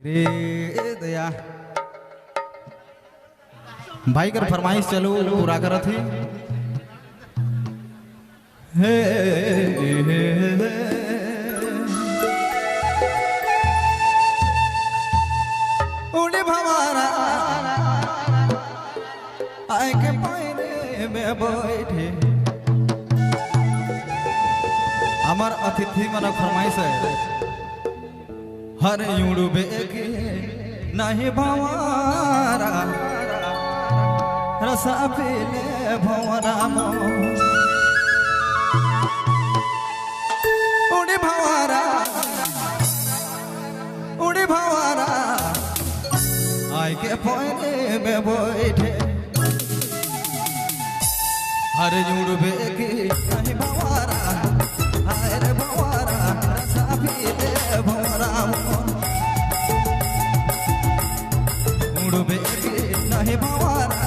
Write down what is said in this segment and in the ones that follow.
रे दया भाई कर फरमाइश चलो पूरा करत ही हे उड़े भवारा आए के पायरे में बैठे हमार अतिथि मन फरमाइश है हर यूड़ू बेगे नहीं भवारा रसा पीले भवरा उड़े भवारा आय के पौने में बैठे हर यूड़ू बेगे नहीं भवारा आय रे भवारा रसा पीले भवरा उड़ू बेगे नहीं भवारा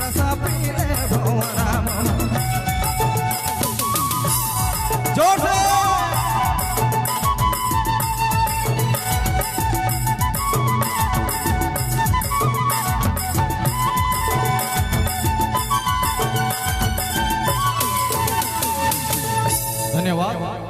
रसा पीले धन्यवाद।